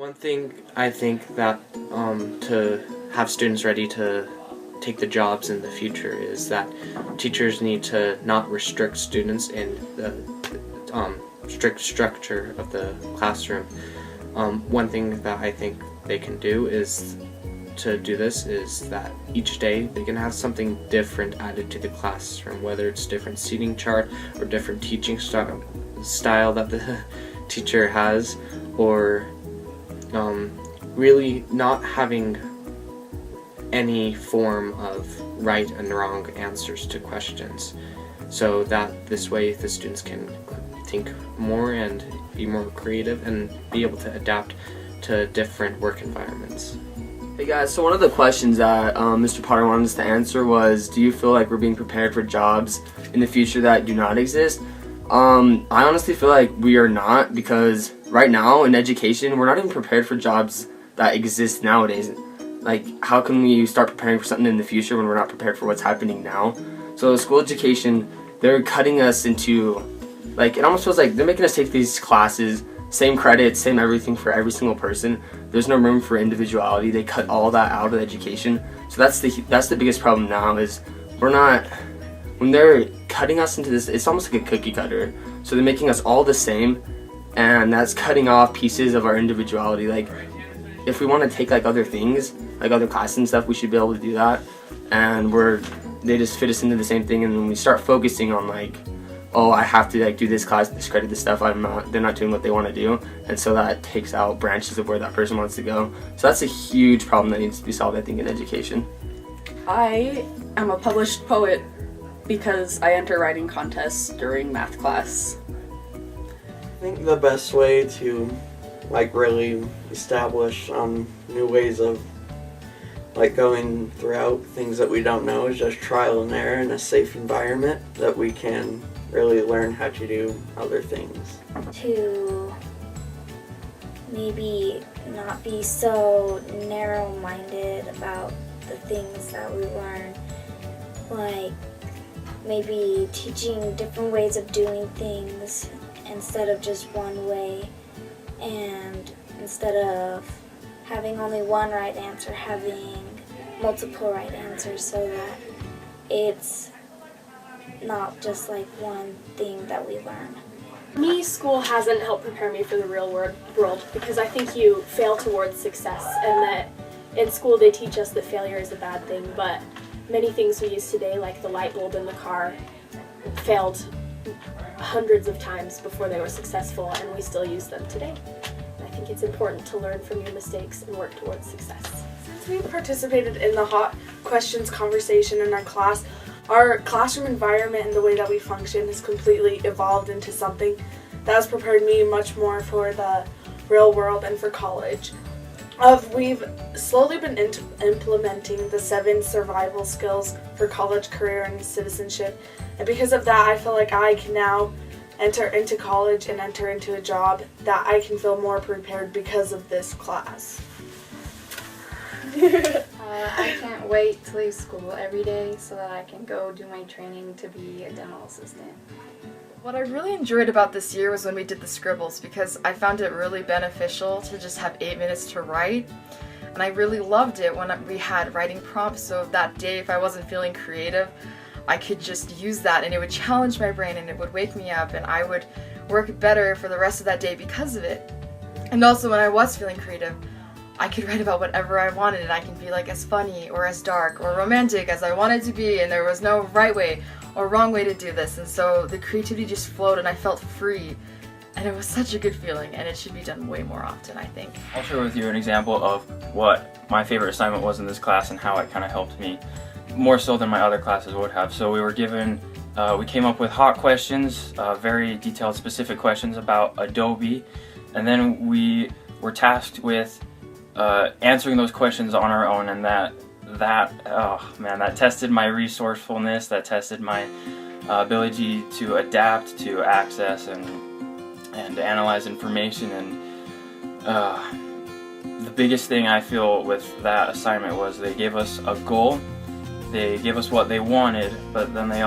One thing I think that to have students ready to take the jobs in the future is that teachers need to not restrict students in the strict structure of the classroom. One thing that I think they can do is that each day they can have something different added to the classroom, whether it's different seating chart or different teaching style that the teacher has, or really not having any form of right and wrong answers to questions, so that this way the students can think more and be more creative and be able to adapt to different work environments. Hey guys, so one of the questions that Mr. Potter wanted us to answer was, do you feel like we're being prepared for jobs in the future that do not exist? I honestly feel like we are not, because right now in education we're not even prepared for jobs that exist nowadays. Like, how can we start preparing for something in the future when we're not prepared for what's happening now? So school education, they're cutting us into, like, it almost feels like they're making us take these classes, same credit, same everything for every single person. There's no room for individuality. They cut all that out of education. So that's the biggest problem now, is when they're cutting us into this, it's almost like a cookie cutter. So they're making us all the same, and that's cutting off pieces of our individuality. Like, if we want to take like other things, like other classes and stuff, we should be able to do that. And they just fit us into the same thing, and when we start focusing on like, oh, I have to like do this class, discredit this stuff, they're not doing what they want to do, and so that takes out branches of where that person wants to go. So that's a huge problem that needs to be solved, I think, in education. I am a published poet because I enter writing contests during math class. I think the best way to really establish new ways of going throughout things that we don't know is just trial and error in a safe environment that we can really learn how to do other things. To maybe not be so narrow-minded about the things that we learn, like maybe teaching different ways of doing things instead of just one way, and instead of having only one right answer, having multiple right answers, so that it's not just like one thing that we learn. Me, school hasn't helped prepare me for the real world because I think you fail towards success, and that in school they teach us that failure is a bad thing, but many things we use today, like the light bulb in the car, failed hundreds of times before they were successful, and we still use them today. I think it's important to learn from your mistakes and work towards success. Since we participated in the hot questions conversation in our class, our classroom environment and the way that we function has completely evolved into something that has prepared me much more for the real world and for college. We've slowly been implementing the 7 survival skills for college, career, and citizenship, and because of that I feel like I can now enter into college and enter into a job that I can feel more prepared because of this class. I can't wait to leave school every day so that I can go do my training to be a dental assistant. What I really enjoyed about this year was when we did the scribbles, because I found it really beneficial to just have 8 minutes to write. And I really loved it when we had writing prompts, so that day if I wasn't feeling creative, I could just use that and it would challenge my brain and it would wake me up, and I would work better for the rest of that day because of it. And also when I was feeling creative, I could write about whatever I wanted, and I can be like as funny or as dark or romantic as I wanted to be, and there was no right way or wrong way to do this, and so the creativity just flowed and I felt free, and it was such a good feeling, and it should be done way more often, I think. I'll share with you an example of what my favorite assignment was in this class and how it kind of helped me, more so than my other classes would have. So we came up with hot questions, very detailed, specific questions about Adobe, and then we were tasked with answering those questions on our own, and that tested my resourcefulness, that tested my ability to adapt, to access and analyze information. And the biggest thing I feel with that assignment was they gave us a goal, they gave us what they wanted, but then they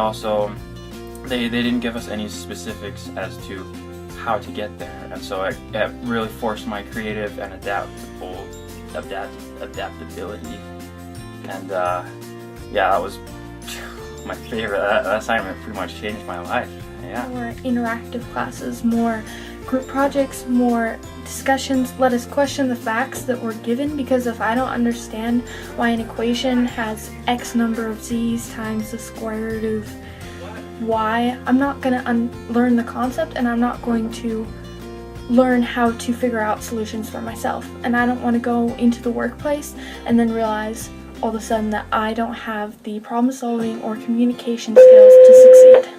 didn't give us any specifics as to how to get there, and so it really forced my creative and adaptability, and yeah, that was my favorite. That assignment pretty much changed my life. Yeah. More interactive classes, more group projects, more discussions. Let us question the facts that we're given, because if I don't understand why an equation has x number of z's times the square root of y, I'm not going to learn the concept, and I'm not going to learn how to figure out solutions for myself. And I don't want to go into the workplace and then realize all of a sudden that I don't have the problem solving or communication skills to succeed.